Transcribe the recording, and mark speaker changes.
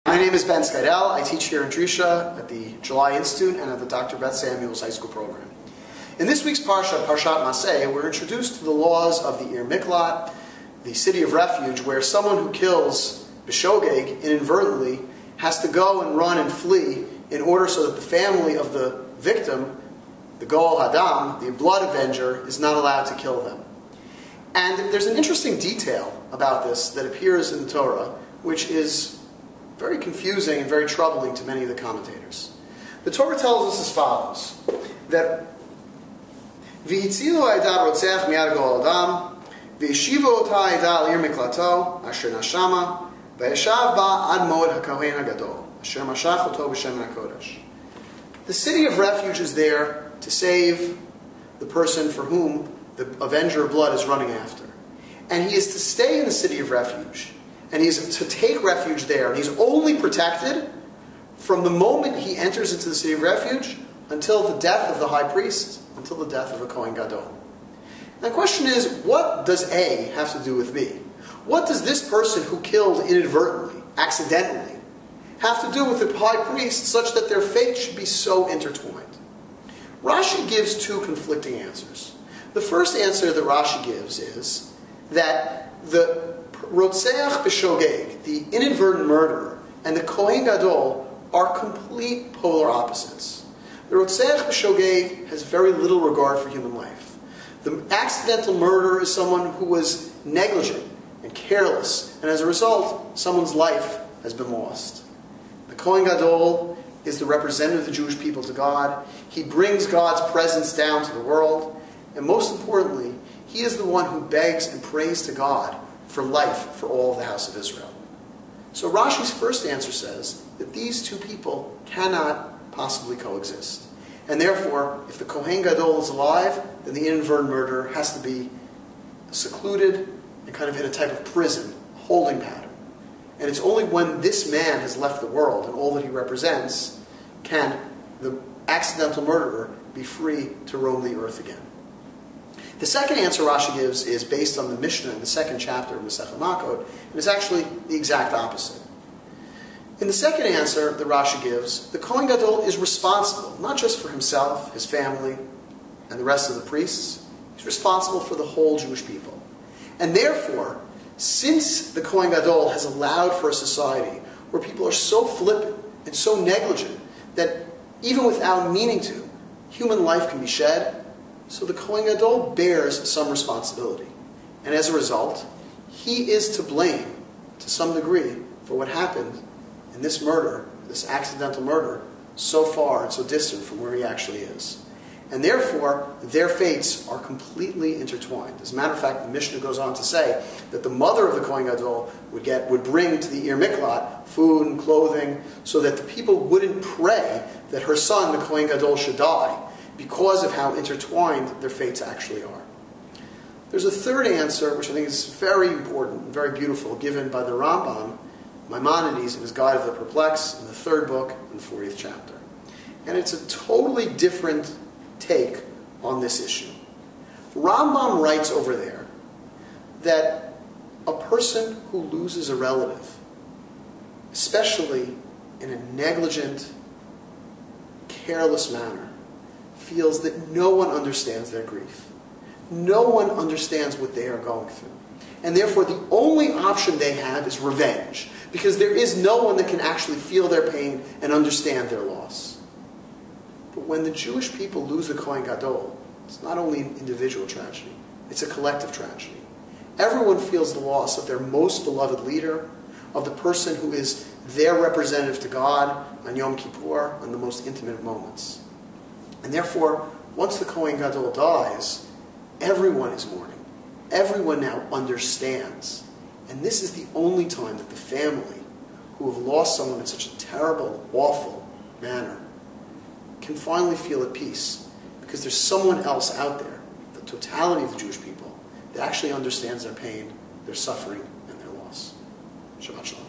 Speaker 1: My name is Ben Skydell. I teach here in Drisha at the July Institute and at the Dr. Beth Samuels High School program. In this week's Parashat Masei, we're introduced to the laws of the Ir Miklat, the city of refuge, where someone who kills b'shogeg inadvertently has to go and run and flee in order so that the family of the victim, the Goel Hadam, the blood avenger, is not allowed to kill them. And there's an interesting detail about this that appears in the Torah, which is very confusing and very troubling to many of the commentators. The Torah tells us as follows, that V'hitzilu ha'edah rotzech miyad Goel Hadam, v'yeshivu ota ha'edah al ir miklato, asher nashama, v'yeshav ba ad moed ha'kohen ha'gadol, asher mashach oto b'shem ha'kodesh. The city of refuge is there to save the person for whom the avenger of blood is running after. And he is to stay in the city of refuge. And he is to take refuge there. And he's only protected from the moment he enters into the city of refuge until the death of the high priest, until the death of a Kohen Gadol. And the question is, what does A have to do with B? What does this person who killed inadvertently, accidentally, have to do with the high priest such that their fate should be so intertwined? Rashi gives two conflicting answers. The first answer that Rashi gives is that the Rotzeach b'shogeg, the inadvertent murderer, and the Kohen Gadol are complete polar opposites. The Rotzeach b'shogeg has very little regard for human life. The accidental murderer is someone who was negligent and careless, and as a result, someone's life has been lost. The Kohen Gadol is the representative of the Jewish people to God. He brings God's presence down to the world. And most importantly, he is the one who begs and prays to God for life for all of the house of Israel. So Rashi's first answer says that these two people cannot possibly coexist. And therefore, if the Kohen Gadol is alive, then the inadvertent murderer has to be secluded and kind of in a type of prison, holding pattern. And it's only when this man has left the world and all that he represents can the accidental murderer be free to roam the earth again. The second answer Rashi gives is based on the Mishnah in the second chapter of Masechet Makot, and it's actually the exact opposite. In the second answer that Rashi gives, the Kohen Gadol is responsible, not just for himself, his family, and the rest of the priests. He's responsible for the whole Jewish people. And therefore, since the Kohen Gadol has allowed for a society where people are so flippant and so negligent that even without meaning to, human life can be shed, so the Kohen Gadol bears some responsibility. And as a result, he is to blame, to some degree, for what happened in this murder, this accidental murder, so far and so distant from where he actually is. And therefore, their fates are completely intertwined. As a matter of fact, the Mishnah goes on to say that the mother of the Kohen Gadol would bring to the Ir Miklat food and clothing so that the people wouldn't pray that her son, the Kohen Gadol, should die, because of how intertwined their fates actually are. There's a third answer, which I think is very important and very beautiful, given by the Rambam, Maimonides, in his Guide of the Perplexed, in the third book, in the 40th chapter. And it's a totally different take on this issue. Rambam writes over there that a person who loses a relative, especially in a negligent, careless manner, feels that no one understands their grief. No one understands what they are going through. And therefore, the only option they have is revenge, because there is no one that can actually feel their pain and understand their loss. But when the Jewish people lose the Kohen Gadol, it's not only an individual tragedy, it's a collective tragedy. Everyone feels the loss of their most beloved leader, of the person who is their representative to God on Yom Kippur, on the most intimate moments. And therefore, once the Kohen Gadol dies, everyone is mourning. Everyone now understands. And this is the only time that the family, who have lost someone in such a terrible, awful manner, can finally feel at peace. Because there's someone else out there, the totality of the Jewish people, that actually understands their pain, their suffering, and their loss. Shabbat Shalom.